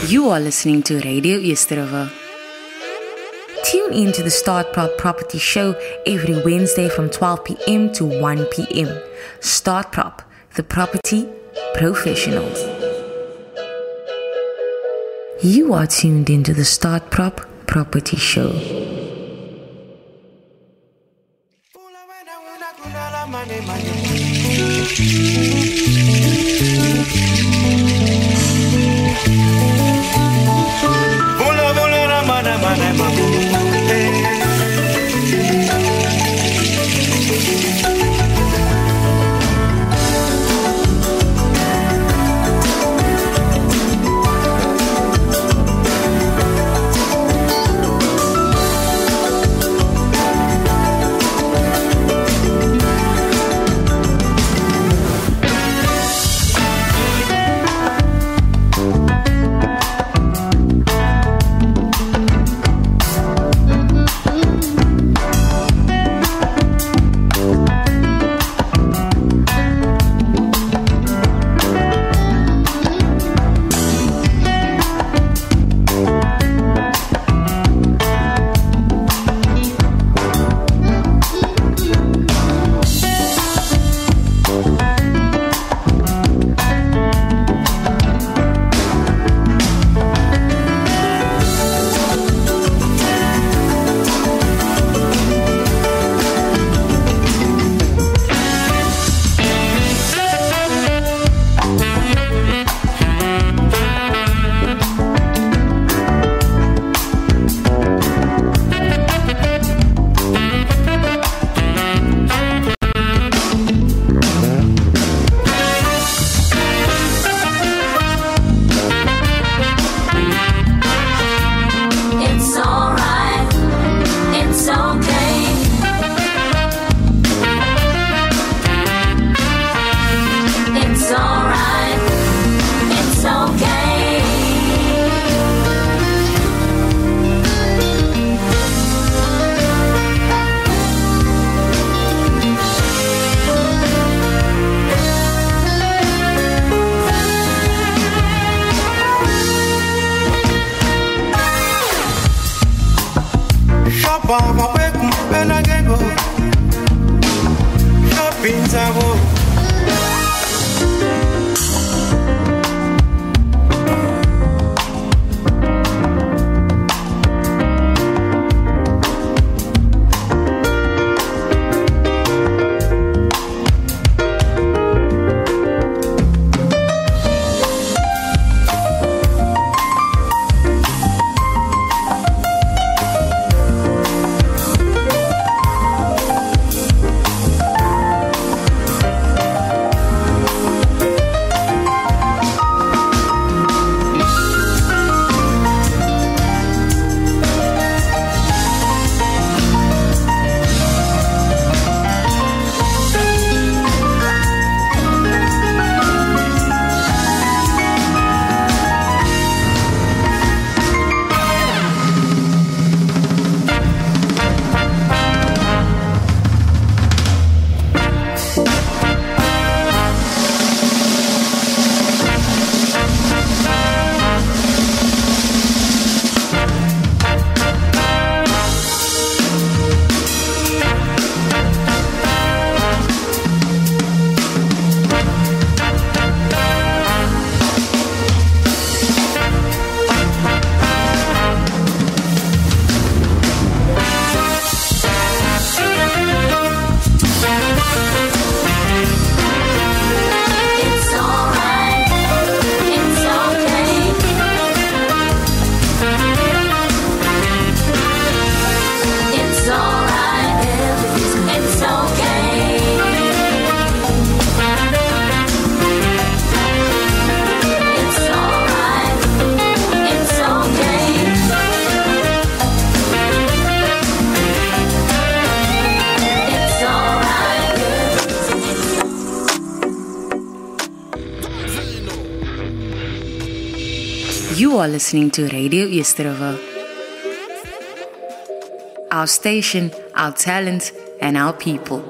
You are listening to Radio Easterriver. Tune in to the StarProp Property Show every Wednesday from 12 p.m. to 1 p.m. StarProp, the property professionals. You are tuned into the StarProp Property Show. You are listening to Radio Easterriver. Our station, our talent, and our people.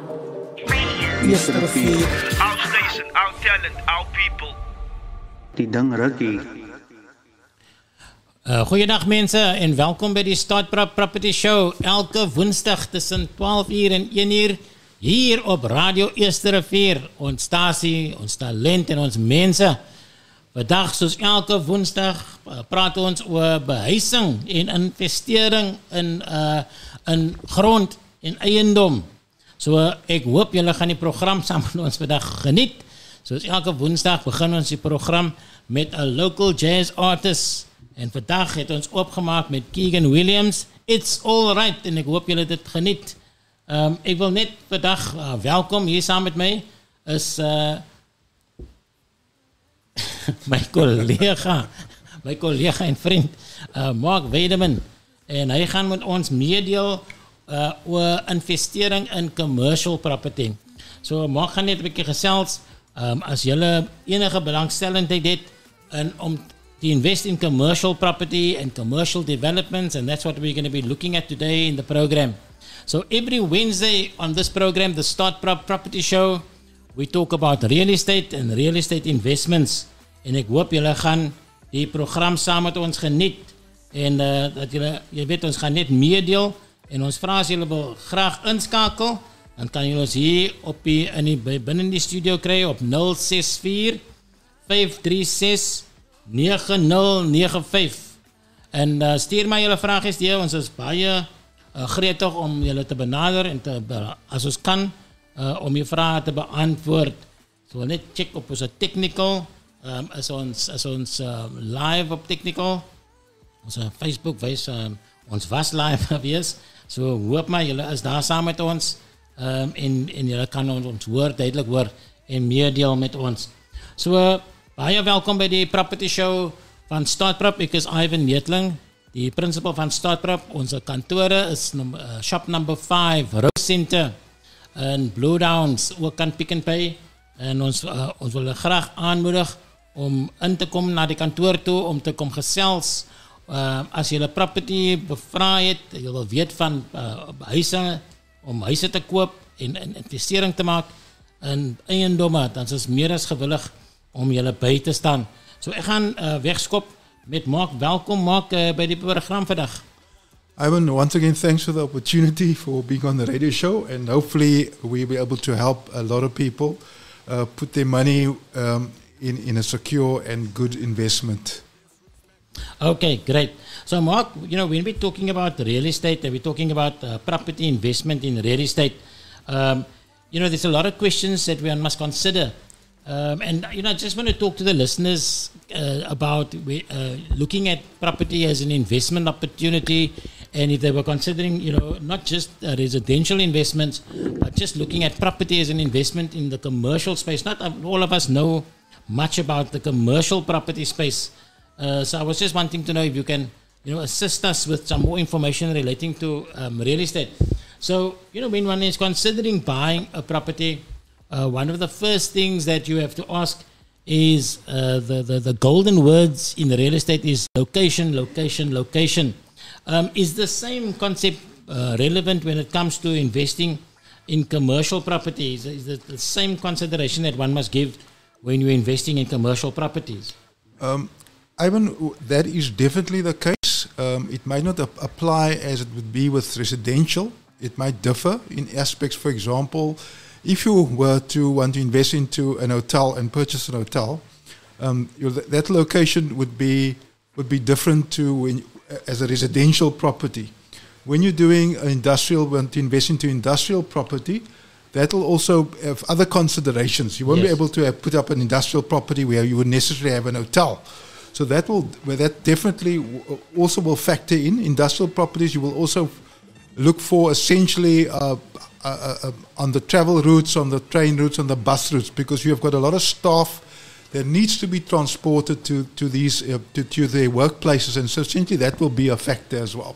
Our station, our talent, our people. Tidang Raki. Goeiedag mense en welkom by die StarProp Property Show. Elke woensdag tussen 12 uur en 1 uur hier op Radio Eerste Rivier. Ons stasie, ons talent en ons mense. Vandag soos elke woensdag praat ons oor behuising en investering in grond en eiendom. So ek hoop julle gaan die program saam met ons vandag geniet. Soos elke woensdag begin ons die program met 'n local jazz artist. En vandag het ons opgemaak met Keegan Williams. It's all right en ek hoop julle dit geniet. Ek wil net vandag welkom hier saam met my is my collega en vriend Mark Weideman. En hy gaan met ons meedeel oor investering in commercial property. So Mark gaan net 'n bietjie gesels as julle enige belangstellendheid het om to invest in commercial property and commercial developments, and that's what we're going to be looking at today in the program. So every Wednesday on this program, the StarProp Property Show, we talk about real estate and real estate investments. En ek hoop julle gaan die program saam met ons geniet en dat julle weet ons gaan net meedeel en ons vra as julle wil graag inskakel, dan kan julle ons hier op binne die studio kry op 064 536 9095 en stuur my julle vragies deur. Ons is baie gretig om julle te benader en as ons kan om die vrae te beantwoord. So net check op ons technical as ons live op technical. Ons Facebook wys ons was live gewees. So hoop maar julle is daar saam met ons en julle kan ons hoor, duidelik hoor en meedeel met ons. So baie welkom by die Property Show van StarProp. Ek is Ivan Neethling, die principal van StarProp. Onze kantore is shop number 5, Rose Center in Blue Downs, ook kan Pick n Pay. En ons wil graag aanmoedig om in te kom na die kantoor toe, om te kom gesels. As jy 'n property bevra het, jy wil weet van huise, om huise te koop en investering te maak in eiendomme, dan is meer as gewillig om julle by te staan. So ek gaan wegskop met Mark. Welkom Mark by die program vandag. Ivan, once again, thanks for the opportunity for being on the radio show, and hopefully we'll be able to help a lot of people put their money in a secure and good investment. Okay, great. So Mark, when we're talking about real estate, and we're talking about property investment in real estate, there's a lot of questions that we must consider. And I just want to talk to the listeners about looking at property as an investment opportunity, and if they were considering, not just residential investments, but just looking at property as an investment in the commercial space. Not all of us know much about the commercial property space. So I was just wanting to know if you can, assist us with some more information relating to real estate. So, when one is considering buying a property, one of the first things that you have to ask is the golden words in the real estate is location, location, location. Is the same concept relevant when it comes to investing in commercial properties? Is it the same consideration that one must give when you're investing in commercial properties? Ivan, that is definitely the case. It might not apply as it would be with residential. It might differ in aspects. For example, if you were to want to invest into an hotel and purchase an hotel, that location would be different to as a residential property. When you're doing want to invest into industrial property, that will also have other considerations. You won't be able to put up an industrial property where you would necessarily have an hotel. So that definitely also will factor in industrial properties. You will also look for essentially on the travel routes, on the train routes, on the bus routes, because you have got a lot of staff that needs to be transported to these to their workplaces, and so essentially that will be a factor as well.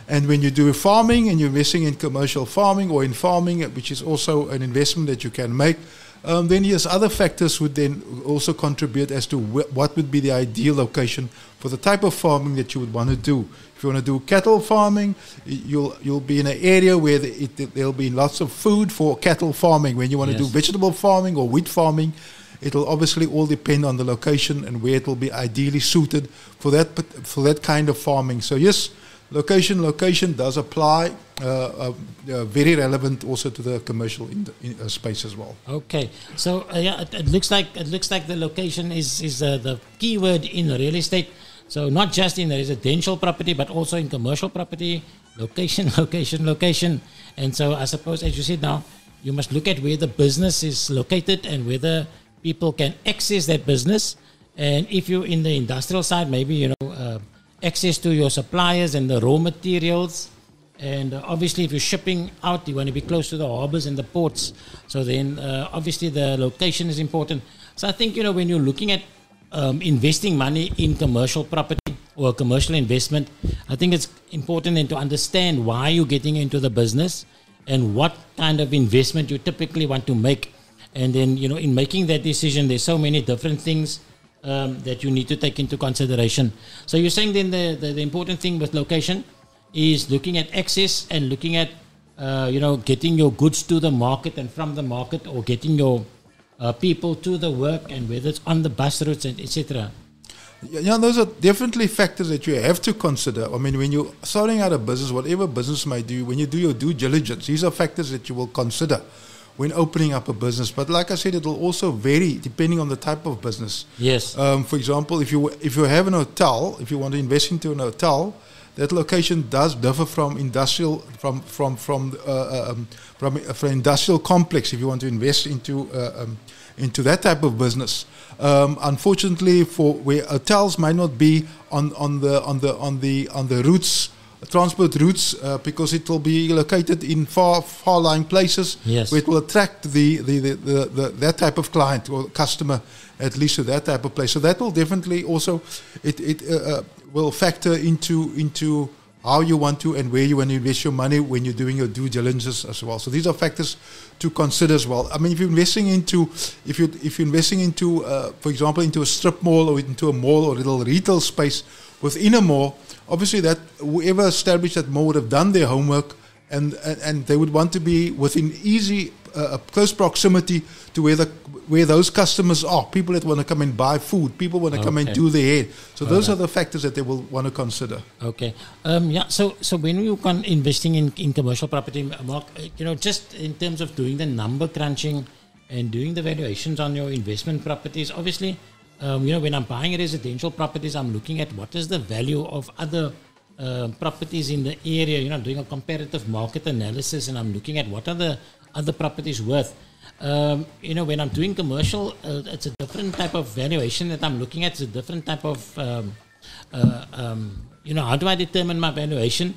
And when you do farming and you're investing in commercial farming or in farming, which is also an investment that you can make, then yes, other factors would then also contribute as to what would be the ideal location for the type of farming that you would want to do. If you want to do cattle farming, you'll be in an area where there'll be lots of food for cattle farming. When you want to do vegetable farming or wheat farming, It will obviously all depend on the location and where it will be ideally suited for that kind of farming. So yes, location does apply. Very relevant also to the commercial space as well. Okay, so it looks like the location is the key word in real estate. So not just in the residential property, but also in commercial property. Location. And so I suppose, as you said now, you must look at where the business is located and whether people can access that business. And if you're in the industrial side, maybe access to your suppliers and the raw materials. And obviously, if you're shipping out, you want to be close to the harbors and the ports. So then, obviously, the location is important. So I think, when you're looking at investing money in commercial property or commercial investment, I think it's important then to understand why you're getting into the business and what kind of investment you typically want to make. And then, in making that decision, there's so many different things that you need to take into consideration. So you're saying then the important thing with location is looking at access and looking at, getting your goods to the market and from the market, or getting your people to the work, and whether it's on the bus routes and etc. Yeah, those are definitely factors that you have to consider. I mean, when you're starting out a business, whatever business might do, when you do your due diligence, these are factors that you will consider when opening up a business. But like I said, it will also vary depending on the type of business. Yes. For example, if you have an hotel, if you want to invest into an hotel, that location does differ from industrial from industrial complex. If you want to invest into that type of business, unfortunately, for where hotels might not be on the routes, transport routes, because it will be located in far-lying places, yes, where it will attract the that type of client or customer, at least to that type of place. So that will definitely also will factor into how you want to and where you want to invest your money when you're doing your due diligence as well. So these are factors to consider as well. I mean, if you're investing into, for example, into a strip mall or into a mall or a little retail space within a mall, obviously that whoever established that mall would have done their homework, and they would want to be within easy, close proximity to where those customers are. People that want to come and buy food, people want to come and do their hair. So those are the factors that they will want to consider. Okay. So when you can investing in commercial property, Mark, just in terms of doing the number crunching and doing the valuations on your investment properties, obviously, when I'm buying residential properties, I'm looking at what is the value of other properties in the area. Doing a comparative market analysis, and I'm looking at what are the other properties worth. When I'm doing commercial, it's a different type of valuation that I'm looking at. It's a different type of, how do I determine my valuation?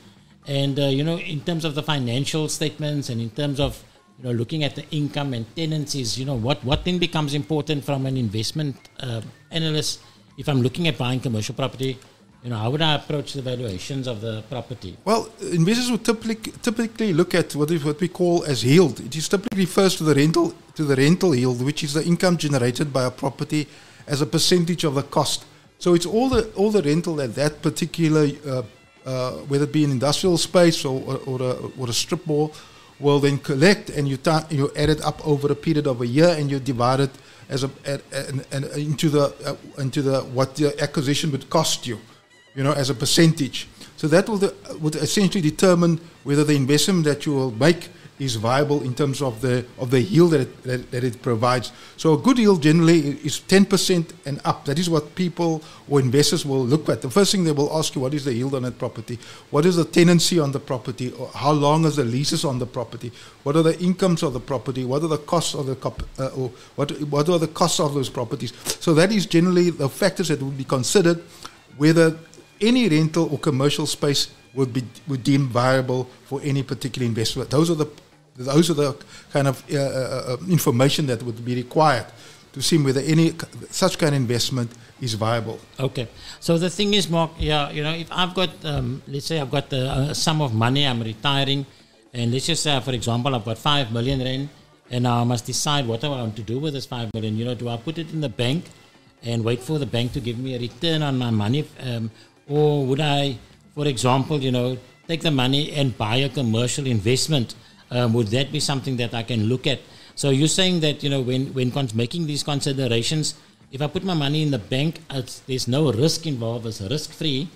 And, in terms of the financial statements and in terms of, looking at the income and tenancies, what then becomes important from an investment analyst if I'm looking at buying commercial property? How would I approach the valuations of the property? Well, investors would typically look at what we call as yield. It is typically refers to the rental yield, which is the income generated by a property as a percentage of the cost. So it's all the rental that particular, whether it be an industrial space or a strip mall, will then collect, and you add it up over a period of a year, and you divide it into the what the acquisition would cost you. As a percentage. So that would essentially determine whether the investment that you will make is viable in terms of the yield that it provides. So a good yield generally is 10% and up. That is what people or investors will look at. The first thing they will ask you, what is the yield on that property? What is the tenancy on the property? Or how long is the leases on the property? What are the incomes of the property? What are the costs of what are the costs of those properties? So that is generally the factors that would be considered whether any rental or commercial space would deem viable for any particular investment. Those are the kind of information that would be required to see whether any such kind of investment is viable. Okay. So the thing is, Mark, if I've got, let's say I've got a sum of money, I'm retiring, and let's just say, for example, I've got 5 million rand, and I must decide what I want to do with this 5 million. Do I put it in the bank and wait for the bank to give me a return on my money? Or would I, for example, take the money and buy a commercial investment? Would that be something that I can look at? So you're saying that, when making these considerations, if I put my money in the bank, there's no risk involved, it's risk-free.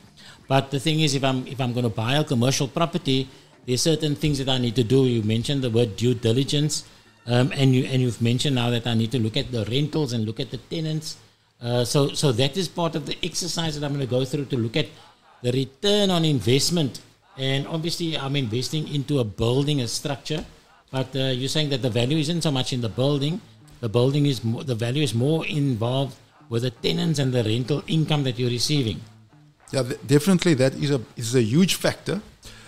But the thing is, if I'm going to buy a commercial property, there's certain things that I need to do. You mentioned the word due diligence, and you've mentioned now that I need to look at the rentals and look at the tenants. So that is part of the exercise that I'm going to go through to look at the return on investment. And obviously, I'm investing into a building, a structure. But you're saying that the value isn't so much in the building. The value is more involved with the tenants and the rental income that you're receiving. Yeah, definitely that is a huge factor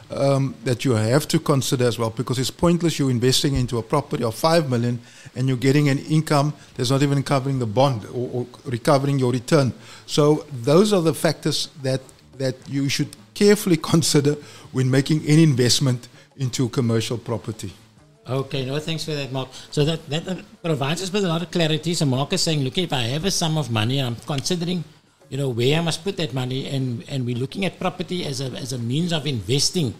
that you have to consider as well, because it's pointless you investing into a property of 5 million and you're getting an income that's not even covering the bond or recovering your return. So those are the factors that you should carefully consider when making any investment into commercial property. Okay, no, thanks for that, Mark. So that provides us with a lot of clarity. So Mark is saying, look, if I have a sum of money and I'm considering, where I must put that money, and we're looking at property as a means of investing.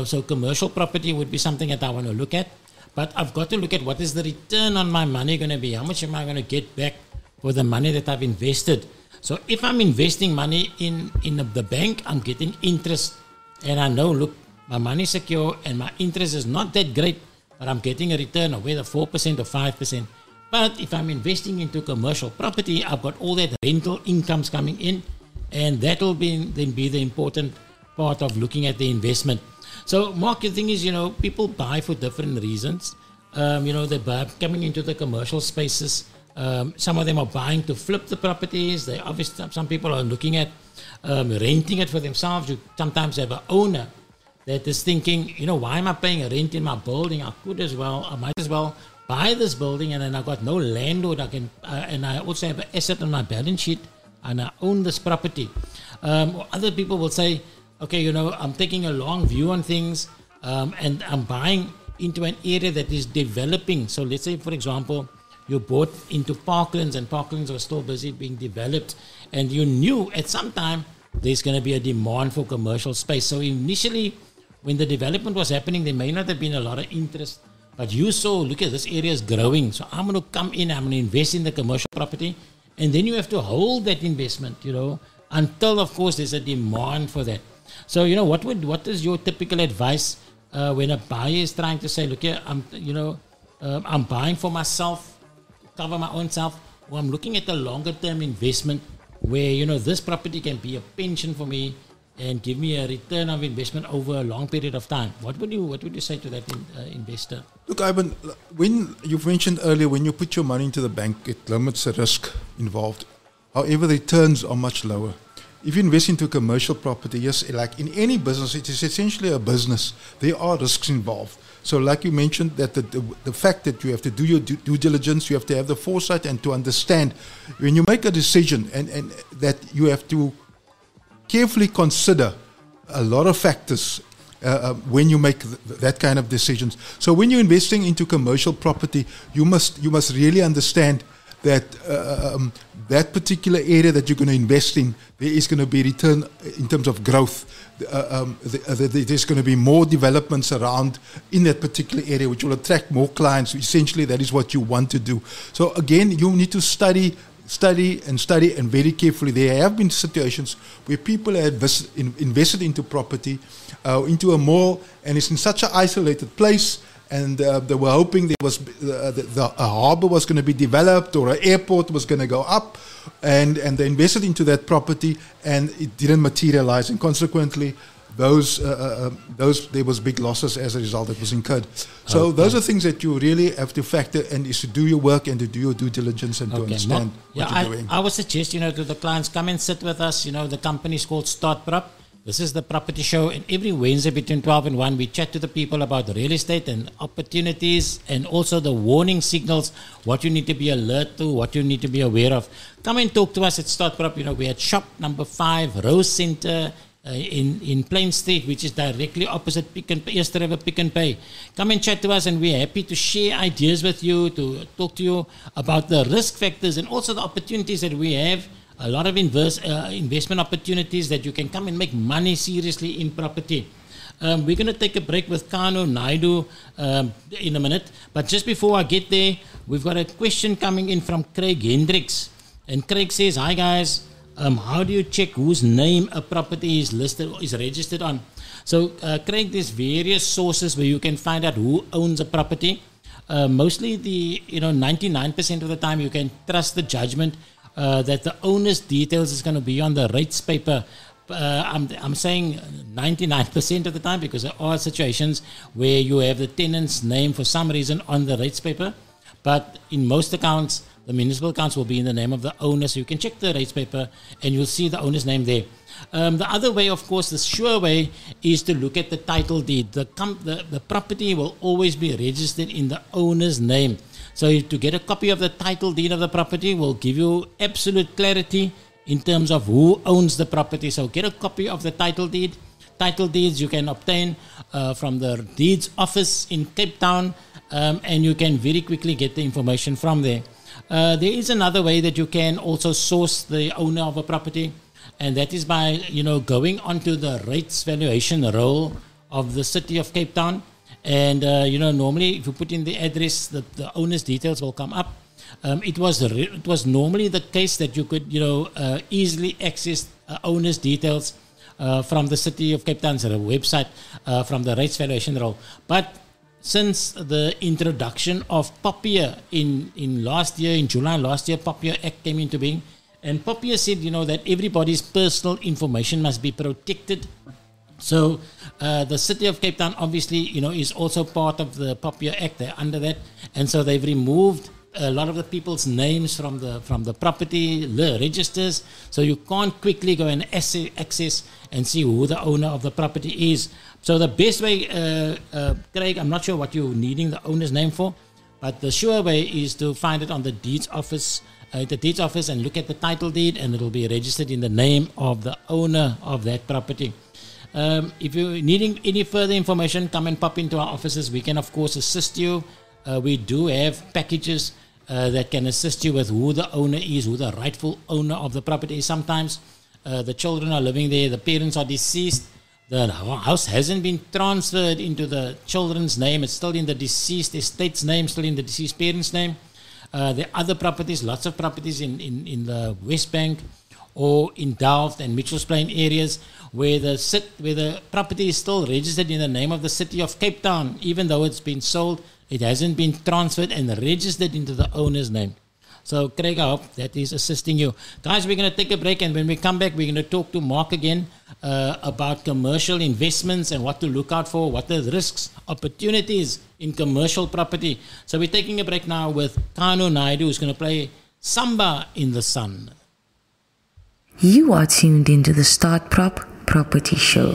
So commercial property would be something that I want to look at, but I've got to look at what is the return on my money going to be? How much am I going to get back for the money that I've invested? So if I'm investing money in the bank, I'm getting interest, and I know, look, my money is secure and my interest is not that great, but I'm getting a return of whether 4% or 5%. But if I'm investing into commercial property, I've got all that rental incomes coming in, and that will then be the important part of looking at the investment. So, Mark, the thing is, people buy for different reasons. They buy coming into the commercial spaces. Some of them are buying to flip the properties. Some people are looking at renting it for themselves. You sometimes have an owner that is thinking, why am I paying a rent in my building? I might as well buy this building, and then I got no landlord. And I also have an asset on my balance sheet, and I own this property. Other people will say, okay, I'm taking a long view on things, and I'm buying into an area that is developing. So let's say, for example, you bought into Parklands, and Parklands are still busy being developed, and you knew at some time there's going to be a demand for commercial space. So initially, when the development was happening, there may not have been a lot of interest, but you saw, look at this area is growing, so I'm going to come in, I'm going to invest in the commercial property, and then you have to hold that investment, until, of course, there's a demand for that. So, what is your typical advice when a buyer is trying to say, look here, I'm buying for myself, cover my own self, or I'm looking at a longer term investment where, this property can be a pension for me and give me a return of investment over a long period of time. What would you say to that investor? Look, Ivan, when you've mentioned earlier, when you put your money into the bank, it limits the risk involved. However, the returns are much lower. If you invest into commercial property, yes, like in any business, it is essentially a business. There are risks involved. So like you mentioned, that the fact that you have to do your due diligence, you have to have the foresight and to understand when you make a decision, and that you have to carefully consider a lot of factors when you make that kind of decisions. So when you're investing into commercial property, you must really understand that that particular area that you're going to invest in, there is going to be return in terms of growth. There's going to be more developments around in that particular area, which will attract more clients. Essentially, that is what you want to do. So again, you need to study and very carefully. There have been situations where people have invested into property, into a mall, and it's in such an isolated place, and they were hoping there was a harbor was going to be developed, or an airport was going to go up, and they invested into that property, and it didn't materialize, and consequently there was big losses as a result that was incurred. So those are things that you really have to factor in, is to do your work and to do your due diligence and to understand what you're doing. I would suggest, to the clients, come and sit with us. The company is called StarProp. This is the property show, and every Wednesday between 12 and 1, we chat to the people about real estate and opportunities, and also the warning signals, what you need to be alert to, what you need to be aware of. Come and talk to us at StarProp. We're at shop number 5, Rose Center, in Plain Street, which is directly opposite Eerste River Pick and Pay. Come and chat to us, and we're happy to share ideas with you, to talk to you about the risk factors and also the opportunities that we have. A lot of investment opportunities that you can come and make money seriously in property. We're going to take a break with Kano Naidu in a minute. But just before I get there, we've got a question coming in from Craig Hendricks. And Craig says, hi guys, how do you check whose name a property is listed or is registered on? So Craig, there's various sources where you can find out who owns a property. Mostly 99% of the time you can trust the judgment that the owner's details is going to be on the rates paper. I'm saying 99% of the time, because there are situations where you have the tenant's name for some reason on the rates paper. But in most accounts, the municipal accounts will be in the name of the owner. So you can check the rates paper and you'll see the owner's name there. The other way, of course, the sure way is to look at the title deed. The property will always be registered in the owner's name. So to get a copy of the title deed of the property will give you absolute clarity in terms of who owns the property. So get a copy of the title deed. Title deeds you can obtain from the deeds office in Cape Town, and you can very quickly get the information from there. There is another way that you can also source the owner of a property, and that is by going onto the rates valuation roll of the city of Cape Town. And normally if you put in the address, the owner's details will come up. It was normally the case that you could easily access owner's details from the city of Cape Town's website, from the rates valuation roll. But since the introduction of POPIA in July last year, POPIA Act came into being, and POPIA said that everybody's personal information must be protected. So the city of Cape Town obviously is also part of the POPIA Act. They're under that, and so they've removed a lot of the people's names from the property registers, so you can't quickly go and access and see who the owner of the property is. So the best way, Craig, I'm not sure what you're needing the owner's name for, but the sure way is to find it on the deeds office, and look at the title deed, and it'll be registered in the name of the owner of that property. If you're needing any further information, come and pop into our offices. We can of course assist you. We do have packages that can assist you with who the owner is, who the rightful owner of the property is. Sometimes the children are living there, the parents are deceased, the house hasn't been transferred into the children's name, it's still in the deceased estate's name, still in the deceased parent's name. There are other properties, lots of properties in the West Bank or in Delft and Mitchells Plain areas where the property is still registered in the name of the city of Cape Town. Even though it's been sold, it hasn't been transferred and registered into the owner's name. So, Craig, I hope that is assisting you. Guys, we're going to take a break, and when we come back, we're going to talk to Mark again about commercial investments and what to look out for, what are the risks, opportunities in commercial property. So we're taking a break now with Kano Naidu, who's going to play Samba in the Sun. You are tuned into the StarProp Property Show.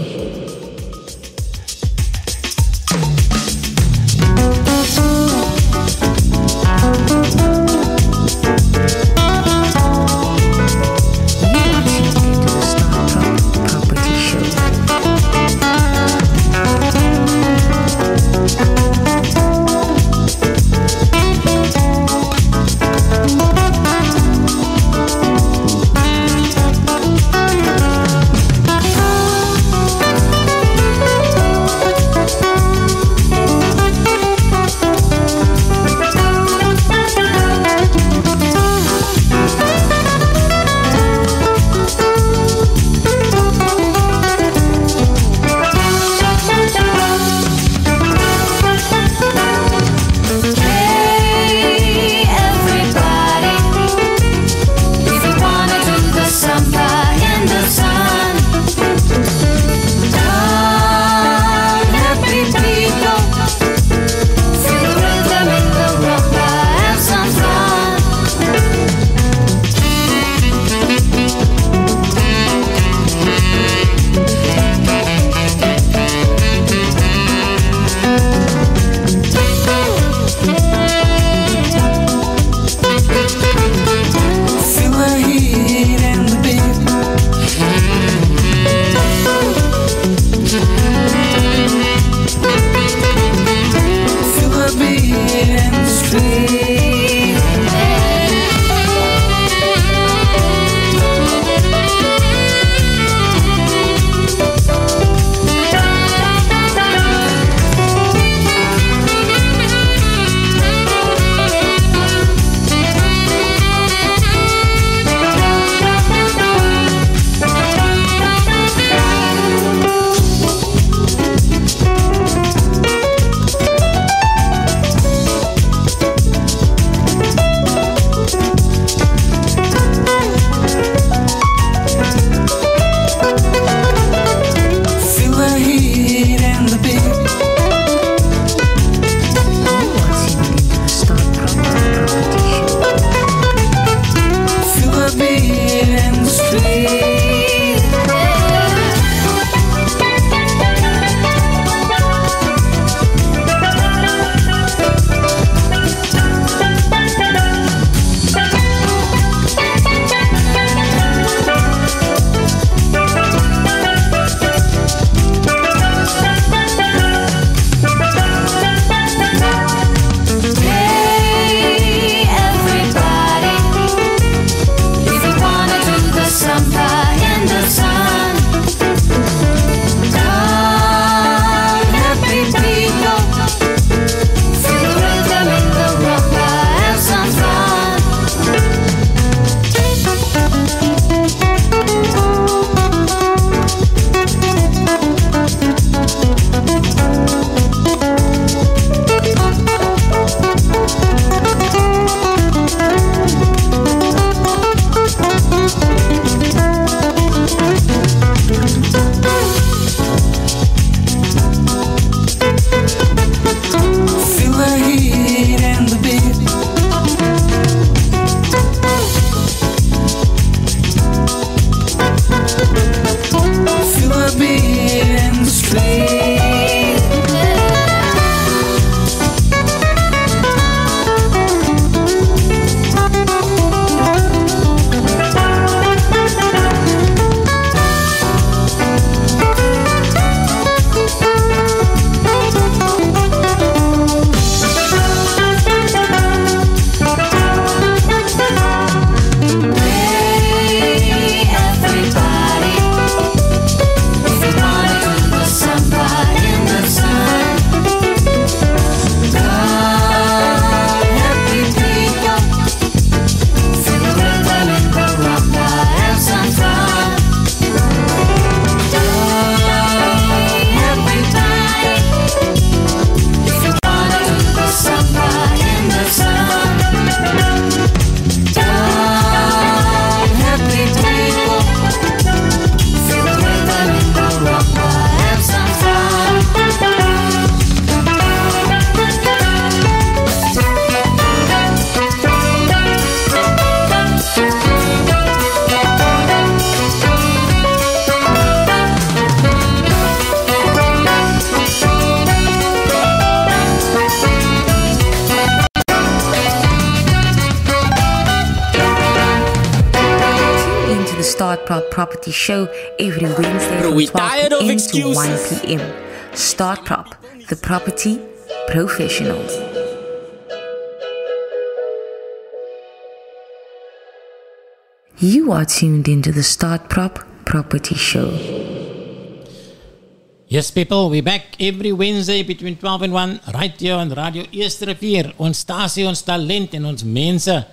the StarProp Property Show every Wednesday Bro, from we 12 tired of p.m. to excuses. 1 p.m. StarProp, the property professionals. You are tuned into the StarProp Property Show. Yes, people, we're back every Wednesday between 12 and 1, right here on Radio Eerste Rivier. Ons stasie, ons talent en ons mense.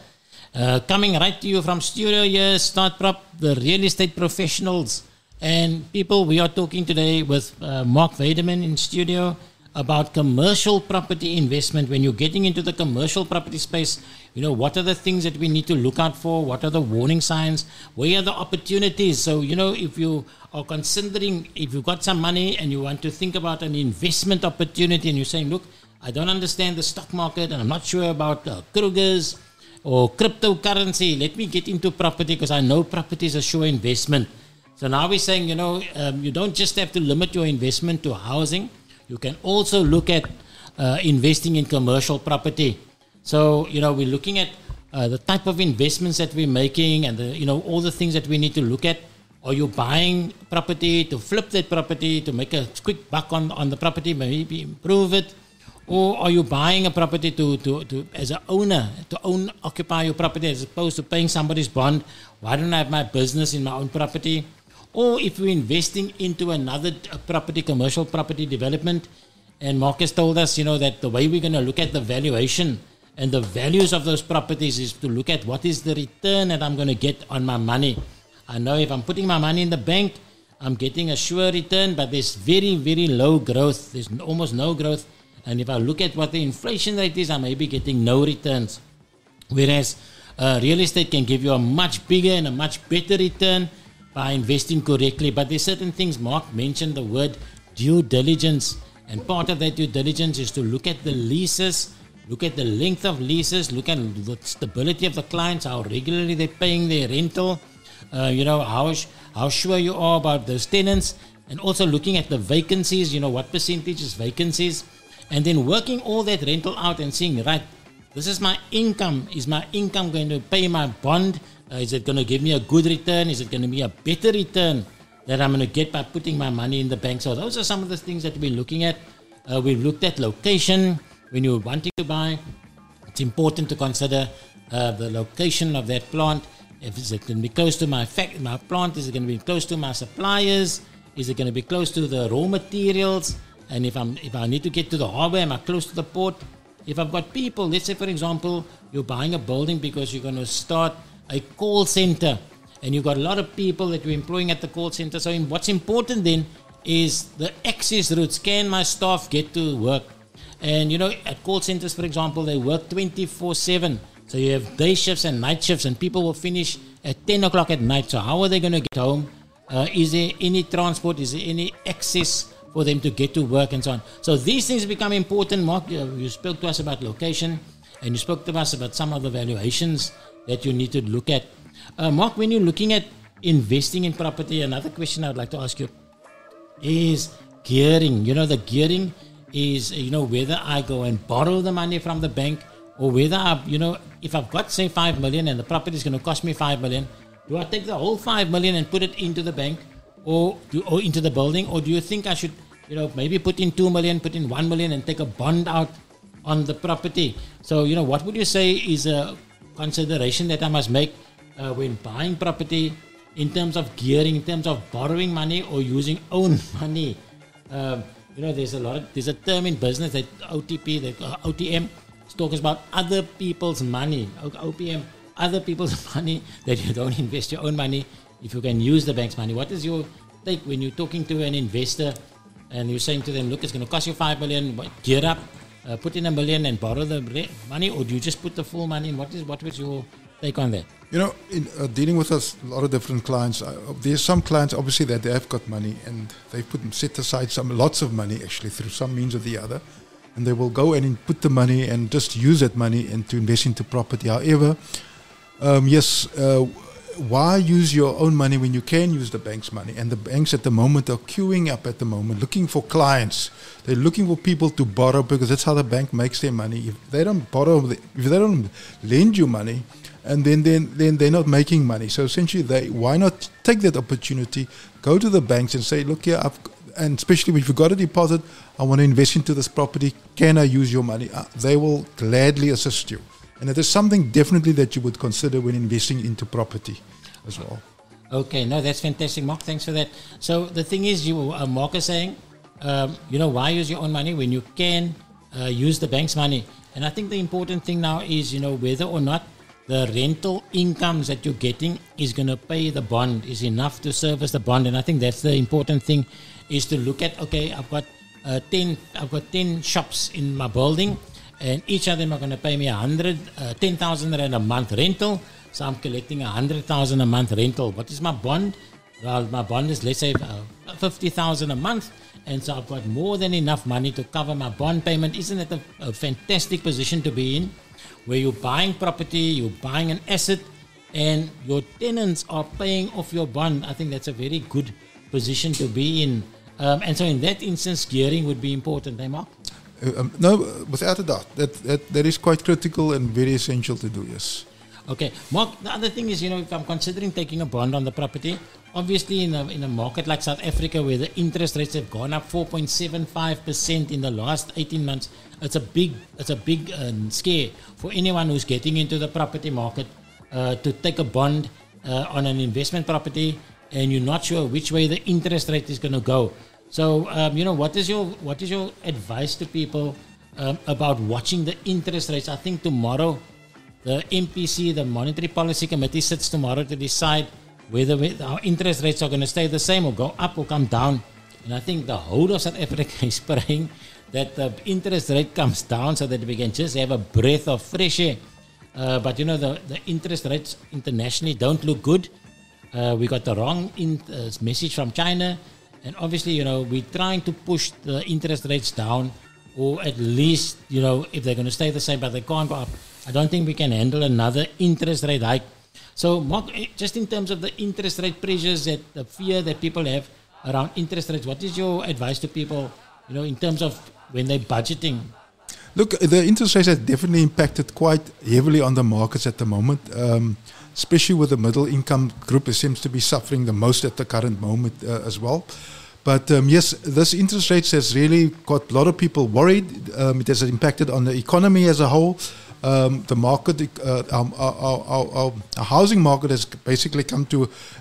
Coming right to you from studio here, StarProp, the real estate professionals. And people, we are talking today with Mark Weideman in studio about commercial property investment. When you're getting into the commercial property space, you know, what are the things that we need to look out for? What are the warning signs? Where are the opportunities? So, you know, if you are considering, if you've got some money and you want to think about an investment opportunity and you're saying, look, I don't understand the stock market and I'm not sure about Krugers or cryptocurrency. Let me get into property because I know property is a sure investment. So now we're saying, you know, you don't just have to limit your investment to housing. You can also look at investing in commercial property. So, you know, we're looking at the type of investments that we're making and, you know, all the things that we need to look at. Are you buying property to flip that property, to make a quick buck on the property, maybe improve it? Or are you buying a property to as an owner, to occupy your property as opposed to paying somebody's bond? Why don't I have my business in my own property? Or if we're investing into another property, commercial property development, and Marcus told us, you know, that the way we're going to look at the valuation and the values of those properties is to look at what is the return that I'm going to get on my money. I know if I'm putting my money in the bank, I'm getting a sure return, but there's very, very low growth. There's almost no growth. And if I look at what the inflation rate is, I may be getting no returns. Whereas real estate can give you a much bigger and a much better return by investing correctly. But there's certain things, Mark mentioned the word due diligence. And part of that due diligence is to look at the leases, look at the length of leases, look at the stability of the clients, how regularly they're paying their rental, you know, how sure you are about those tenants, and also looking at the vacancies, you know, what percentage is vacancies, and then working all that rental out and seeing, right, this is my income. Is my income going to pay my bond? Is it going to give me a good return? Is it going to be a better return that I'm going to get by putting my money in the bank? So those are some of the things that we're looking at. We've looked at location. When you're wanting to buy, it's important to consider the location of that plant. If it going to be close to my plant, is it going to be close to my suppliers? Is it going to be close to the raw materials? And if I need to get to the harbor, am I close to the port? If I've got people, let's say for example, you're buying a building because you're going to start a call center, and you've got a lot of people that you're employing at the call center. So what's important then is the access routes. Can my staff get to work? And you know, at call centers, for example, they work 24/7. So you have day shifts and night shifts, and people will finish at 10 o'clock at night. So how are they going to get home? Is there any transport? Is there any access for them to get to work and so on? So these things become important. Mark, you spoke to us about location, and you spoke to us about some of the valuations that you need to look at. Mark, when you're looking at investing in property, another question I would like to ask you is gearing. You know, the gearing is, you know, whether I go and borrow the money from the bank, or whether I, you know, if I've got say 5 million and the property is going to cost me 5 million, do I take the whole 5 million and put it into the bank or into the building? Or do you think I should, you know, maybe put in 2 million, put in 1 million and take a bond out on the property? So, you know, what would you say is a consideration that I must make when buying property in terms of gearing, in terms of borrowing money or using own money? You know, there's a term in business that OTM talks about other people's money. OPM, other people's money, that you don't invest your own money if you can use the bank's money. What is your take when you're talking to an investor and you're saying to them, look, it's going to cost you 5 million, gear up, put in $1 million and borrow the money, or do you just put the full money in? What was your take on that? You know, in dealing with a lot of different clients, there's some clients obviously that they have got money and they set aside lots of money actually through some means or the other, and they will go and put the money and just use that money and to invest into property. However, why use your own money when you can use the bank's money? And the banks at the moment are queuing up at the moment, looking for clients. They're looking for people to borrow because that's how the bank makes their money. If they don't borrow, if they don't lend you money, and then they're not making money. So essentially, why not take that opportunity, go to the banks and say, look here, and especially if you've got a deposit, I want to invest into this property. Can I use your money? They will gladly assist you. And it is something definitely that you would consider when investing into property as well. Okay, no, that's fantastic, Mark. Thanks for that. So the thing is, Mark is saying, why use your own money when you can use the bank's money? And I think the important thing now is, whether or not the rental incomes that you're getting is going to pay the bond, is enough to service the bond. And I think that's the important thing, is to look at, okay, I've got 10 shops in my building, and each of them are going to pay me 10,000 rand a month rental. So I'm collecting 100,000 a month rental. What is my bond? Well, my bond is, let's say, 50,000 a month. And so I've got more than enough money to cover my bond payment. Isn't that a fantastic position to be in? Where you're buying property, you're buying an asset, and your tenants are paying off your bond. I think that's a very good position to be in. And so in that instance, gearing would be important, Mark? No, without a doubt. That is quite critical and very essential to do, yes. Okay. Mark, the other thing is, if I'm considering taking a bond on the property, obviously in a market like South Africa where the interest rates have gone up 4.75% in the last 18 months, it's a big scare for anyone who's getting into the property market to take a bond on an investment property and you're not sure which way the interest rate is going to go. So, what is your advice to people about watching the interest rates? I think tomorrow the MPC, the Monetary Policy Committee, sits tomorrow to decide whether our interest rates are going to stay the same or go up or come down. And I think the whole of South Africa is praying that the interest rate comes down so that we can just have a breath of fresh air. But the interest rates internationally don't look good. We got the wrong message from China. And obviously, we're trying to push the interest rates down, or at least, if they're going to stay the same, but they can't go up. I don't think we can handle another interest rate hike. So, Mark, just in terms of the interest rate pressures, the fear that people have around interest rates, what is your advice to people, in terms of when they're budgeting? Look, the interest rates have definitely impacted quite heavily on the markets at the moment, especially with the middle income group. It seems to be suffering the most at the current moment as well. But yes, this interest rates has really got a lot of people worried. It has impacted on the economy as a whole. The market, our housing market has basically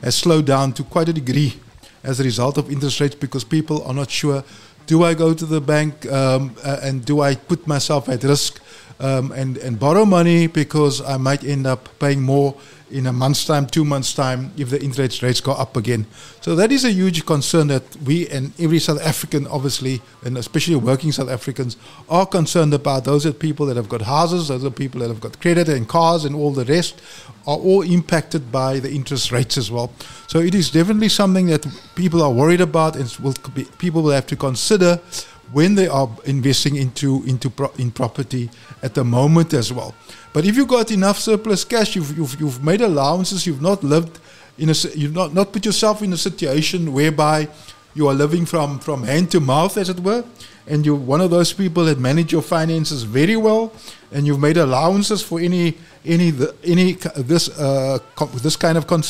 has slowed down to quite a degree as a result of interest rates, because people are not sure, do I go to the bank and do I put myself at risk and borrow money because I might end up paying more in a month's time, 2 months' time, if the interest rates go up again. So that is a huge concern that we and every South African, obviously, and especially working South Africans, are concerned about. Those are people that have got houses, those are people that have got credit and cars and all the rest, are all impacted by the interest rates as well. So it is definitely something that people are worried about, and people will have to consider when they are investing in property at the moment as well. But if you've got enough surplus cash, you've made allowances, you've not lived you've not put yourself in a situation whereby you are living from hand to mouth, as it were, and you're one of those people that manage your finances very well, and you've made allowances for this kind of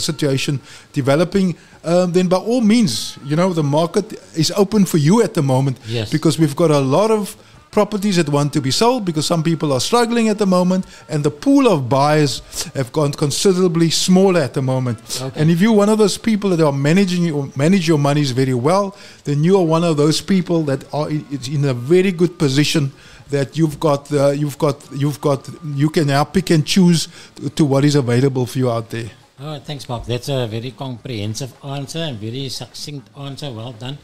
situation developing, then by all means, the market is open for you at the moment. Yes. Because we've got a lot of properties that want to be sold, because some people are struggling at the moment, and the pool of buyers have gone considerably smaller at the moment. Okay. And if you're one of those people that are manage your monies very well, then you are one of those people that are in a very good position, that you can now pick and choose to what is available for you out there. Oh, thanks, Mark. That's a very comprehensive answer and very succinct answer. Well done.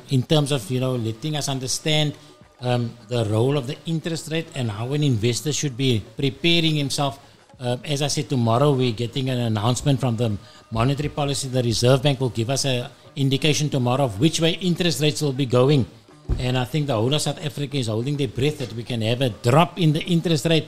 In terms of letting us understand the role of the interest rate and how an investor should be preparing himself. As I said, tomorrow we're getting an announcement from the Monetary Policy. The Reserve Bank will give us an indication tomorrow of which way interest rates will be going. And I think the whole of South Africa is holding their breath that we can have a drop in the interest rate.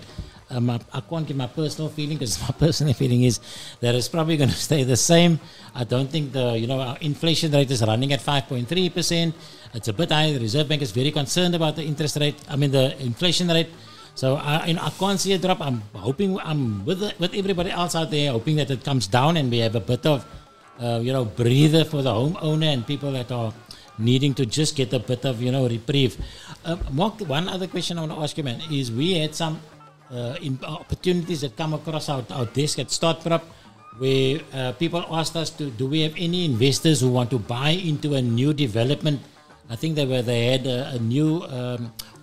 I can't give my personal feeling, because my personal feeling is that it's probably going to stay the same. I don't think our inflation rate is running at 5.3%. It's a bit high. The Reserve Bank is very concerned about the interest rate. The inflation rate. So I can't see a drop. I'm hoping, I'm with everybody else out there, hoping that it comes down and we have a bit of, breather for the homeowner and people that are needing to just get a bit of, reprieve. Mark, one other question I want to ask you, man, is we had some opportunities that come across our desk at StarProp where people asked us do we have any investors who want to buy into a new development? I think they had a new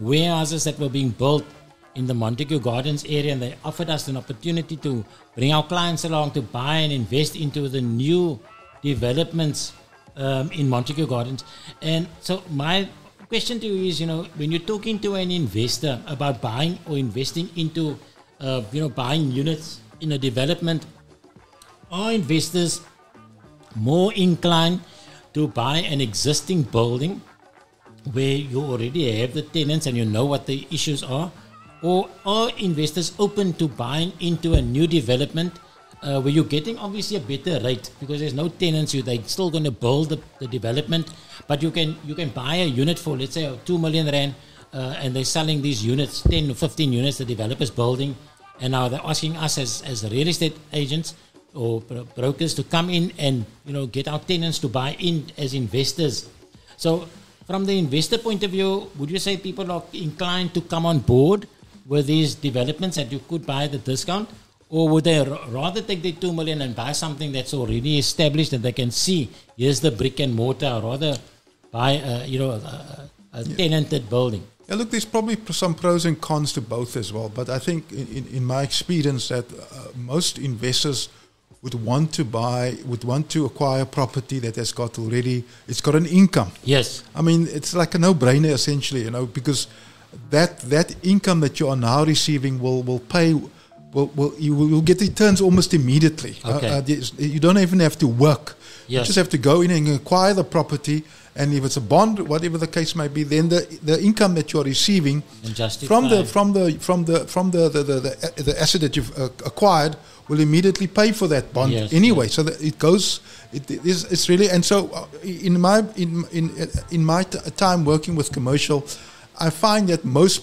warehouses that were being built in the Montague Gardens area, and they offered us an opportunity to bring our clients along to buy and invest into the new developments in Montague Gardens. And so my question to you is, when you're talking to an investor about buying or investing into, buying units in a development, are investors more inclined to buy an existing building where you already have the tenants and you know what the issues are? Or are investors open to buying into a new development where you're getting obviously a better rate because there's no tenants, they're still going to build the development, but you can buy a unit for, let's say, 2 million rand, and they're selling these units, 10 or 15 units, the developer's building, and now they're asking us as real estate agents or brokers to come in and get our tenants to buy in as investors. So from the investor point of view, would you say people are inclined to come on board with these developments that you could buy at the discount? Or would they rather take the 2 million and buy something that's already established and they can see, here's the brick and mortar, or rather buy a tenanted building? Yeah, look, there's probably some pros and cons to both as well. But I think in my experience that most investors would want to acquire property that has got it's got an income. Yes. I mean, it's like a no-brainer essentially, because that income that you are now receiving will pay. You will get returns almost immediately. Okay. You don't even have to work. Yes. You just have to go in and acquire the property, and if it's a bond, whatever the case may be, then the income that you are receiving from the asset that you've acquired will immediately pay for that bond anyway. Yes. So that it goes. It's really, and so in my time working with commercial, I find that most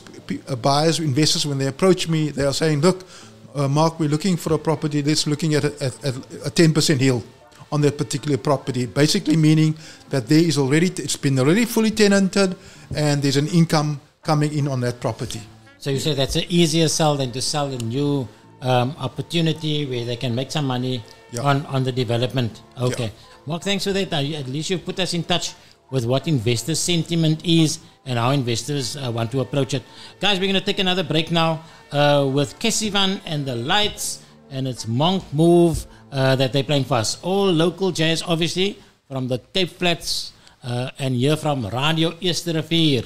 buyers, investors, when they approach me, they are saying, "Look, Mark, we're looking for a property that's looking at a 10% yield on that particular property." Basically meaning that it's been already fully tenanted and there's an income coming in on that property. So you say that's an easier sell than to sell a new opportunity where they can make some money on the development. Okay. Yeah. Mark, thanks for that. At least you put us in touch with what investor sentiment is and how investors want to approach it. Guys, we're going to take another break now with Kesivan and the Lights, and it's Monk Move that they're playing for us. All local jazz, obviously, from the Cape Flats, and here from Radio Eerste Rivier.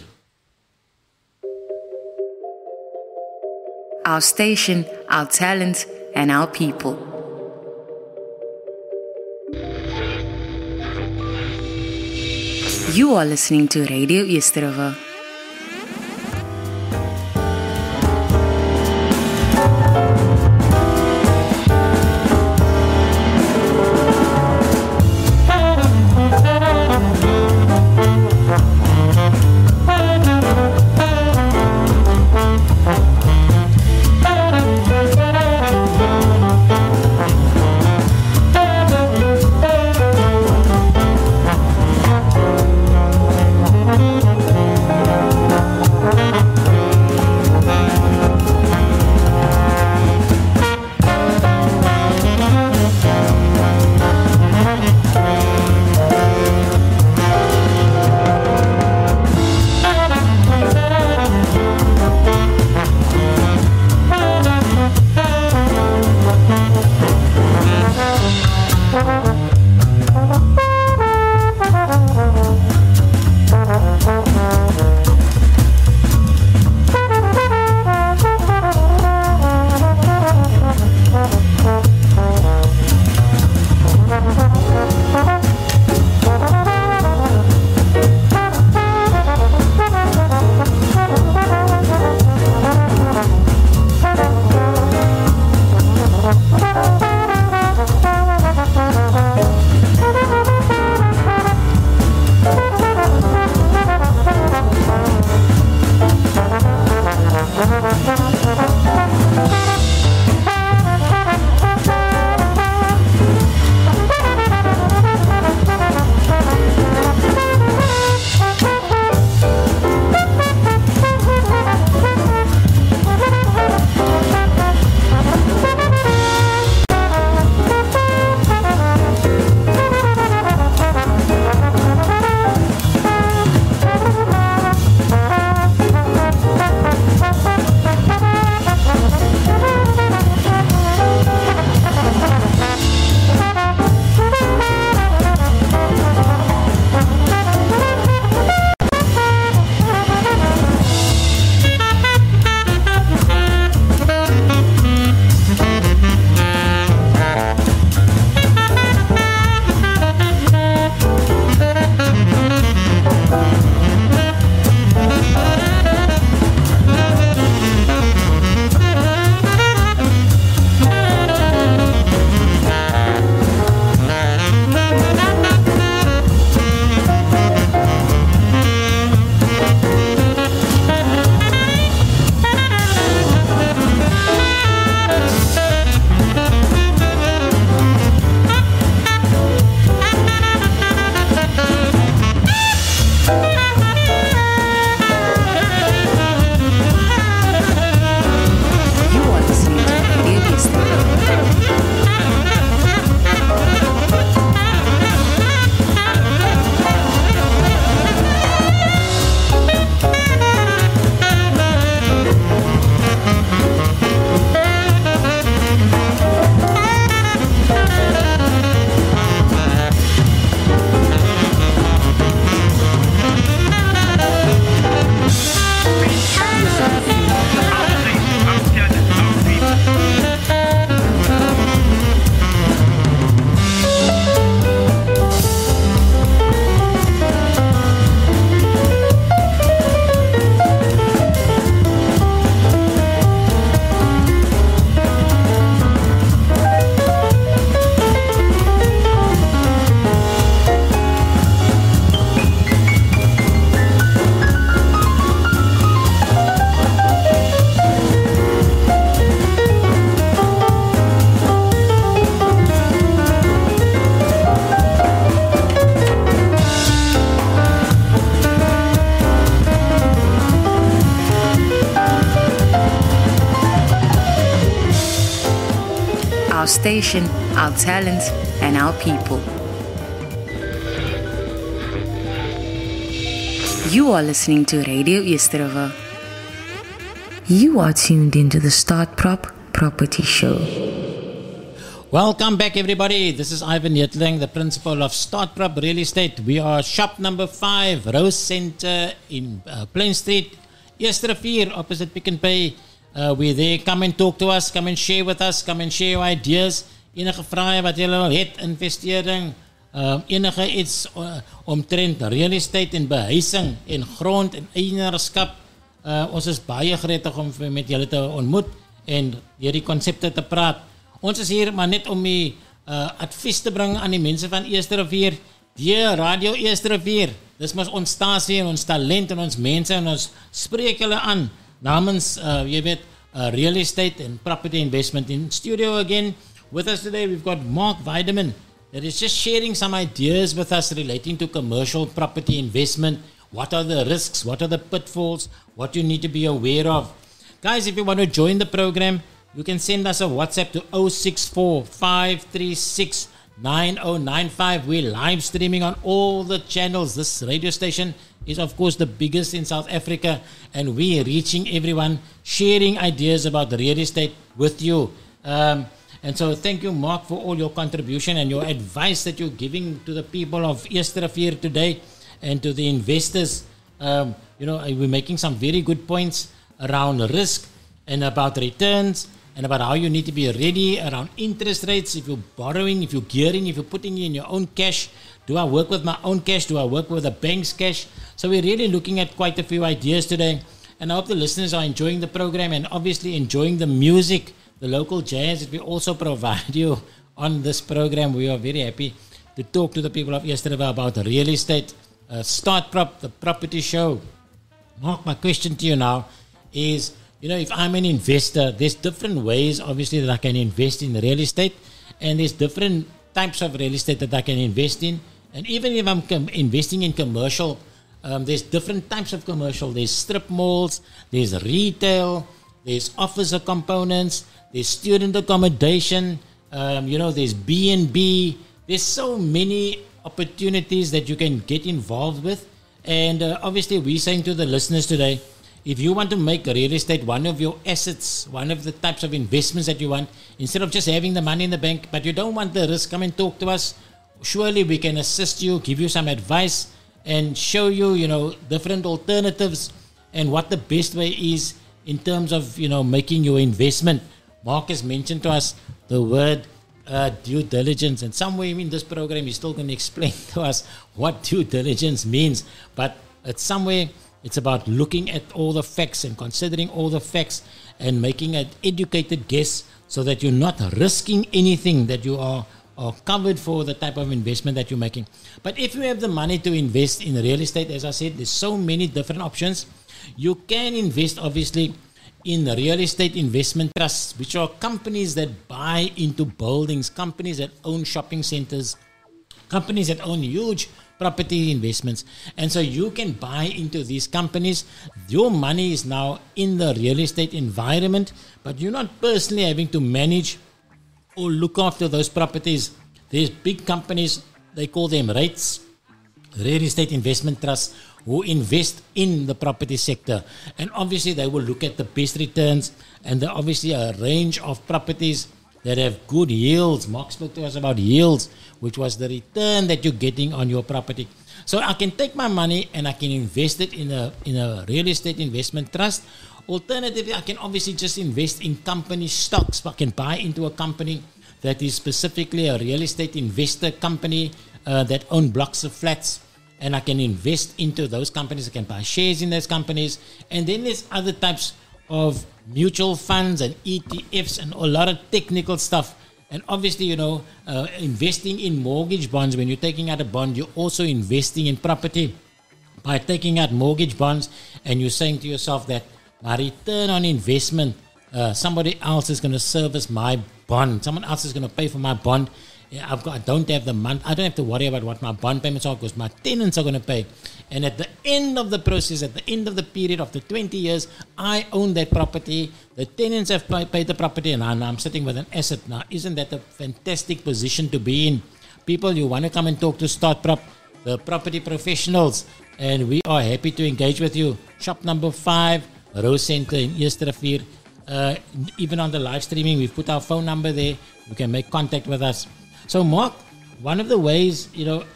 Our station, our talent, and our people. You are listening to Radio Eerste Rivier. station, our talent, and our people. You are listening to Radio Easterova. You are tuned into the StarProp Property Show. Welcome back, everybody. This is Ivan Neethling, the principal of StarProp Real Estate. We are shop number 5, Rose Center in Plain Street, Easterrivier, opposite Pick and Pay. We're there. Come and talk to us. Come and share with us. Come and share your ideas. Enige vrae wat julle wil het, investering, enige iets omtrent real estate en behuising en grond en eienaarskap. Ons is baie gretig om met julle te ontmoet en deur die konsepte te praat. Ons is hier maar net om die advies te bring aan die mense van Easterrivier, die Radio Easterrivier. Dis mos ons stasie en ons talent en ons mense en ons spreek hulle aan namens jy weet real estate and property investment. In studio again with us today we've got Mark Weideman that is just sharing some ideas with us relating to commercial property investment. What are the risks? What are the pitfalls? What you need to be aware of? Guys, if you want to join the program, you can send us a WhatsApp to 064 536 9095. We're live streaming on all the channels. This radio station is, of course, the biggest in South Africa, and we're reaching everyone, sharing ideas about real estate with you. And so thank you, Mark, for all your contribution and your advice that you're giving to the people of Easterrivier today and to the investors. We're making some very good points around risk and about returns and about how you need to be ready around interest rates. If you're borrowing, if you're gearing, if you're putting in your own cash, do I work with my own cash? Do I work with the bank's cash? So we're really looking at quite a few ideas today. And I hope the listeners are enjoying the program and obviously enjoying the music, the local jazz that we also provide you on this program. We are very happy to talk to the people of Easterrivier about real estate. StarProp, the property show. Mark, my question to you now is, if I'm an investor, there's different ways, obviously, that I can invest in real estate, and there's different types of real estate that I can invest in. And even if I'm investing in commercial, there's different types of commercial. There's strip malls, there's retail, there's office components, there's student accommodation, there's B&B. There's so many opportunities that you can get involved with. And obviously, we're saying to the listeners today, if you want to make real estate one of your assets, one of the types of investments that you want, instead of just having the money in the bank, but you don't want the risk, come and talk to us. Surely we can assist you, give you some advice, and show you, different alternatives and what the best way is in terms of, making your investment. Mark has mentioned to us the word due diligence, and somewhere in this program he's still going to explain to us what due diligence means, but it's about looking at all the facts and considering all the facts and making an educated guess so that you're not risking anything, that you are covered for the type of investment that you're making. But if you have the money to invest in real estate, as I said, there's so many different options. You can invest, obviously, in real estate investment trusts, which are companies that buy into buildings, companies that own shopping centers, companies that own huge property investments. And so you can buy into these companies. Your money is now in the real estate environment, but you're not personally having to manage or look after those properties. There's big companies, they call them REITs, real estate investment trusts, who invest in the property sector. And obviously they will look at the best returns, and there are obviously a range of properties that have good yields. Mark spoke to us about yields, which was the return that you're getting on your property. So I can take my money and I can invest it in a real estate investment trust. Alternatively, I can obviously just invest in company stocks. I can buy into a company that is specifically a real estate investor company that own blocks of flats, and I can invest into those companies. I can buy shares in those companies. And then there's other types of mutual funds and ETFs and a lot of technical stuff. And obviously, investing in mortgage bonds, when you're taking out a bond, you're also investing in property. By taking out mortgage bonds, and you're saying to yourself that my return on investment, somebody else is going to service my bond, someone else is going to pay for my bond, Yeah, I don't have the month. I don't have to worry about what my bond payments are because my tenants are going to pay. And at the end of the process, at the end of the period of the 20 years, I own that property. The tenants have paid the property, and I'm sitting with an asset now. Isn't that a fantastic position to be in? People, you want to come and talk to StarProp, the property professionals, and we are happy to engage with you. Shop number 5, Rose Center in Eersterivier. Even on the live streaming, we've put our phone number there. You can make contact with us. So, Mark, one of the ways,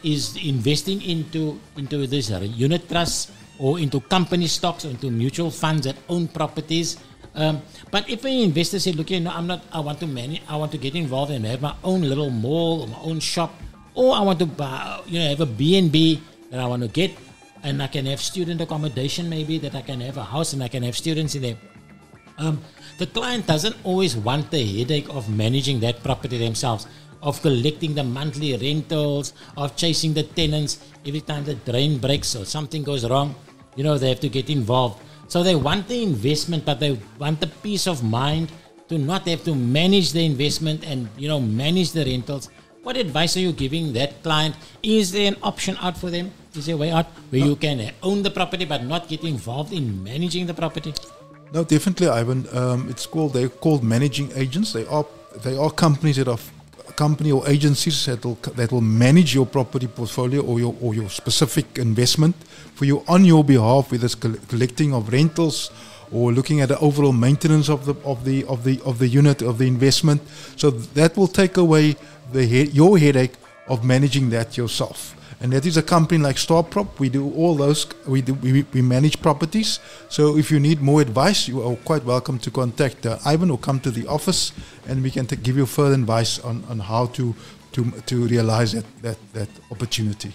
is investing into this unit trusts or into company stocks or into mutual funds that own properties. But if an investor said, look, I want to manage, I want to get involved and have my own little mall or my own shop, or I want to buy, have a B&B that I want to get, and I can have student accommodation maybe, that I can have a house and I can have students in there. The client doesn't always want the headache of managing that property themselves, of collecting the monthly rentals, of chasing the tenants. Every time the drain breaks or something goes wrong, they have to get involved. So they want the investment, but they want the peace of mind to not have to manage the investment and, manage the rentals. What advice are you giving that client? Is there an option out for them? Is there a way out where you can own the property but not get involved in managing the property? No, definitely, Ivan. They're called managing agents. They are companies that are company or agencies that will manage your property portfolio or your specific investment for you on your behalf, whether it's collecting of rentals or looking at the overall maintenance of the unit of the investment. So that will take away your headache of managing that yourself. And that is a company like StarProp. We do all those. We manage properties. So if you need more advice, you are quite welcome to contact Ivan or come to the office, and we can give you further advice on how to realize that opportunity.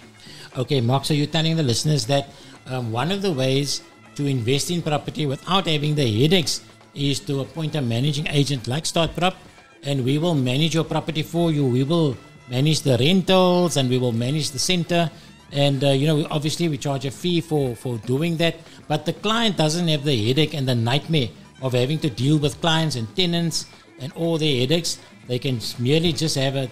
Okay, Mark. So you're telling the listeners that one of the ways to invest in property without having the headaches is to appoint a managing agent like StarProp, and we will manage your property for you. We will manage the rentals and we will manage the center, and obviously we charge a fee for doing that, but the client doesn't have the headache and the nightmare of having to deal with clients and tenants and all their headaches. They can merely just have a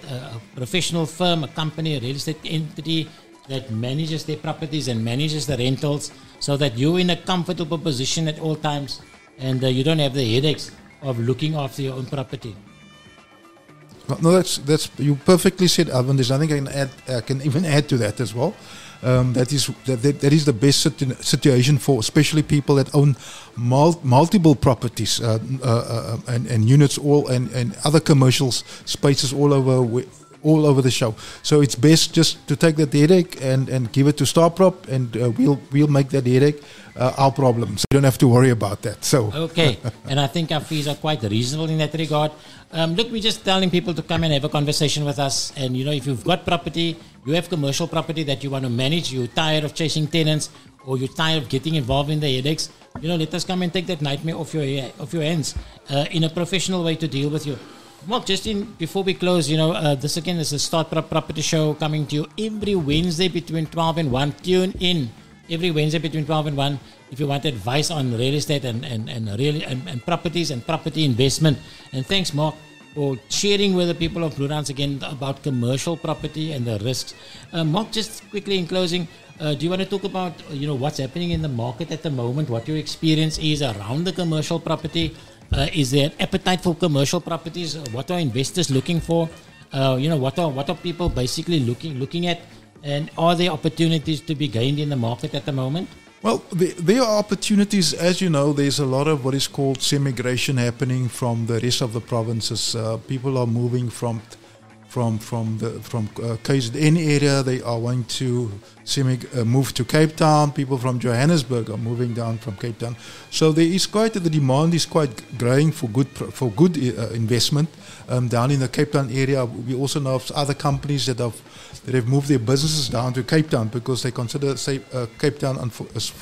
professional firm, a company, a real estate entity that manages their properties and manages the rentals, so that you're in a comfortable position at all times, and you don't have the headaches of looking after your own property. No, that's you perfectly said, Alvin. There's nothing I can even add to that as well. That is the best situation for especially people that own multiple properties and units and other commercial spaces all over the show. So it's best just to take that headache and give it to StarProp, and we'll make that headache our problem. So you don't have to worry about that. So okay, and I think our fees are quite reasonable in that regard. Look, we're just telling people to come and have a conversation with us. And if you've got property, you have commercial property that you want to manage, you're tired of chasing tenants, or you're tired of getting involved in the headaches, let us come and take that nightmare off your hands in a professional way to deal with you. Mark, before we close, this again is a StarProp Property Show coming to you every Wednesday between 12 and 1. Tune in every Wednesday between 12 and 1 if you want advice on real estate and properties and property investment. And thanks, Mark, for sharing with the people of Blue Downs again about commercial property and the risks. Mark, just quickly in closing, do you want to talk about what's happening in the market at the moment, what your experience is around the commercial property? Is there an appetite for commercial properties? What are investors looking for? What are people basically looking at? And are there opportunities to be gained in the market at the moment? Well, there are opportunities. As you know, there's a lot of what is called semigration happening from the rest of the provinces. People are moving from KZN area. They are wanting to move to Cape Town. People from Johannesburg are moving down from Cape Town. So the demand is quite growing for good investment down in the Cape Town area. We also know of other companies that have moved their businesses down to Cape Town because they consider Cape Town as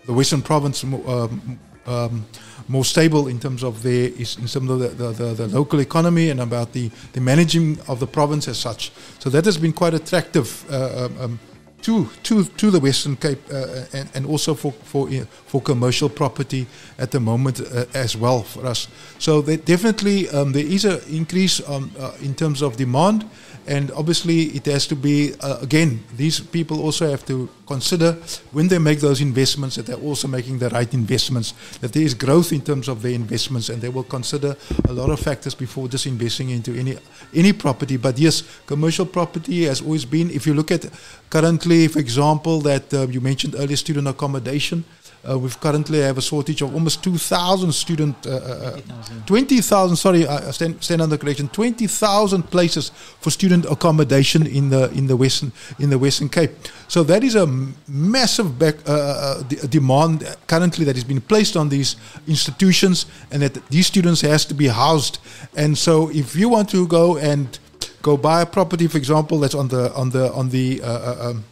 the Western Province more stable in terms of the local economy and about the managing of the province as such. So that has been quite attractive to to the Western Cape and also for commercial property at the moment as well for us. So definitely there is an increase in terms of demand, and obviously it has to be again, these people also have to consider when they make those investments that they're also making the right investments, that there is growth in terms of their investments, and they will consider a lot of factors before just investing into any property. But yes, commercial property has always been, if you look at currently, for example, that you mentioned earlier, student accommodation. We've currently have a shortage of almost 2,000 20,000, sorry, stand under correction, 20,000 places for student accommodation in the Western Cape. So that is a massive demand currently that is being placed on these institutions, and that these students has to be housed. And so if you want to go buy a property, for example, that's on the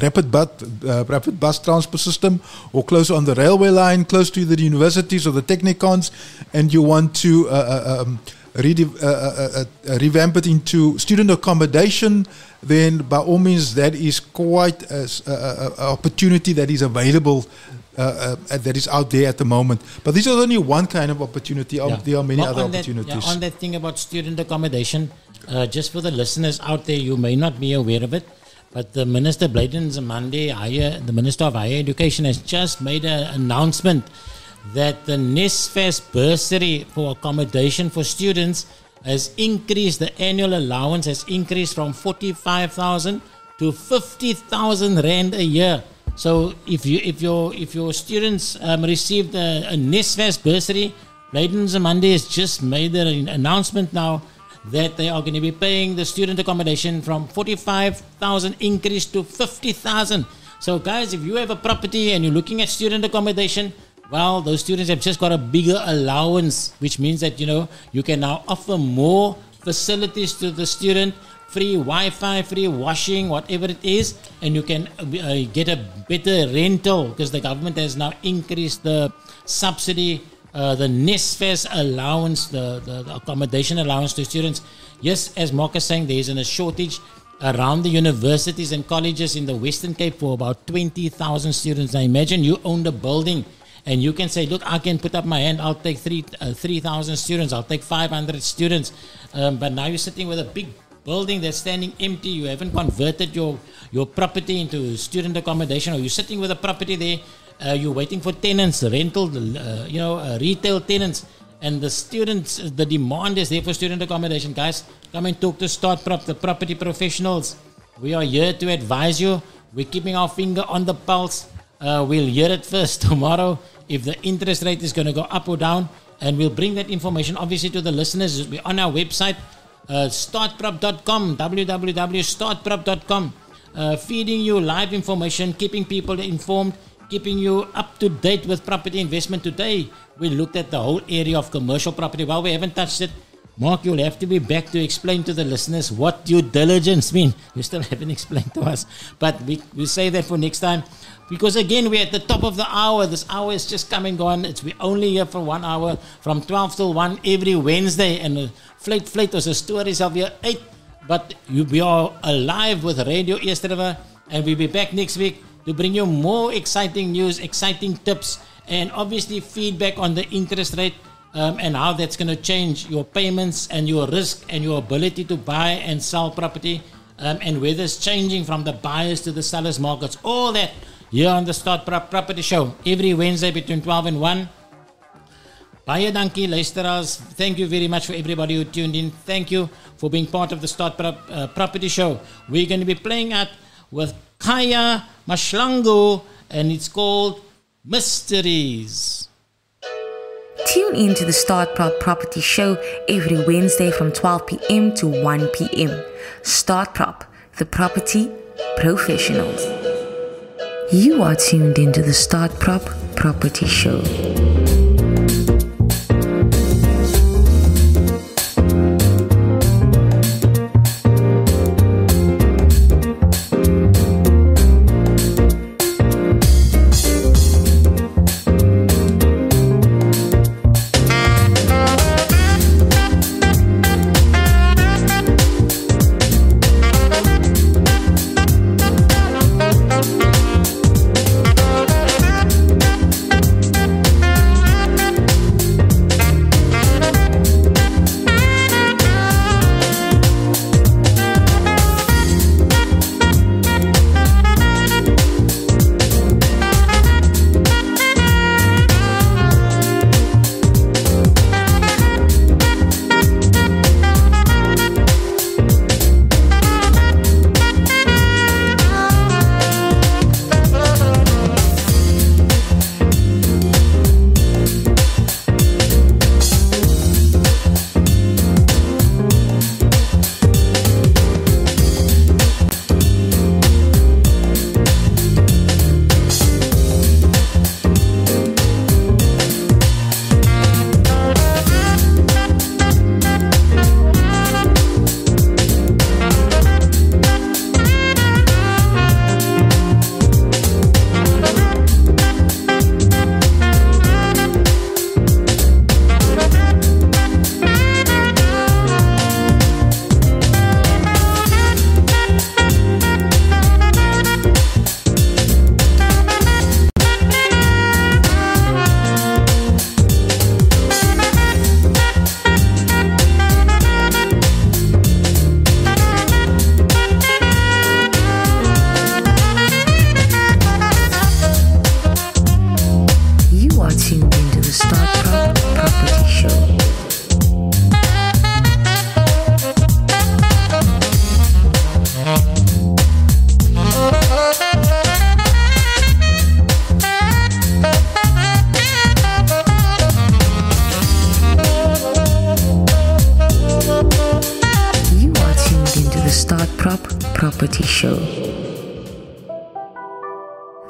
rapid bus transport system, or close on the railway line, close to the universities or the technicons, and you want to revamp it into student accommodation, then by all means that is quite an opportunity that is available, that is out there at the moment. But this is only one kind of opportunity. There are many other opportunities. On that thing about student accommodation, just for the listeners out there, you may not be aware of it, but the Minister Bladen Zamande, the Minister of Higher Education, has just made an announcement that the NSFAS bursary for accommodation for students has increased. The annual allowance has increased from 45,000 to 50,000 rand a year. So if your students received a NSFAS bursary, Bladen Zamande has just made an announcement now that they are going to be paying the student accommodation from 45,000 increase to 50,000. So guys, if you have a property and you're looking at student accommodation, well, those students have just got a bigger allowance, which means that, you can now offer more facilities to the student, free Wi-Fi, free washing, whatever it is, and you can get a better rental, because the government has now increased the subsidy, the NSFAS allowance, the accommodation allowance to students. Yes, as Mark is saying, there is a shortage around the universities and colleges in the Western Cape for about 20,000 students. Now imagine you own the building and you can say, look, I can put up my hand, I'll take 3,000 students, I'll take 500 students. But now you're sitting with a big building that's standing empty. You haven't converted your property into student accommodation, or you're sitting with a property there. You're waiting for tenants, rental, retail tenants, and the students, the demand is there for student accommodation. Guys, come and talk to StarProp, the property professionals. We are here to advise you. We're keeping our finger on the pulse. We'll hear it first tomorrow if the interest rate is going to go up or down, and we'll bring that information obviously to the listeners. We're on our website, startprop.com, www.startprop.com, feeding you live information, keeping people informed, keeping you up to date with property investment. Today, we looked at the whole area of commercial property. Well, we haven't touched it. Mark, you'll have to be back to explain to the listeners what due diligence means. You still haven't explained to us. But we say that for next time. Because again, we're at the top of the hour. This hour is just come and gone. We're only here for 1 hour, from 12 till 1 every Wednesday. And Flight was a story of year 8. But we are alive with Radio East River. And we'll be back next week to bring you more exciting news, exciting tips, and obviously feedback on the interest rate and how that's going to change your payments and your risk and your ability to buy and sell property, and whether it's changing from the buyers to the sellers markets. All that here on the StarProp Property Show every Wednesday between 12 and 1. Baie dankie, luisteraars. Thank you very much for everybody who tuned in. Thank you for being part of the StarProp Property Show. We're going to be playing out with Kaya Mashlangu, and it's called Mysteries. Tune in to the StarProp Property Show every Wednesday from 12 p.m. to 1 p.m. StarProp, the property professionals. You are tuned into the StarProp Property Show. Property Show.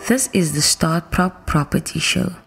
This is the StarProp Property Show.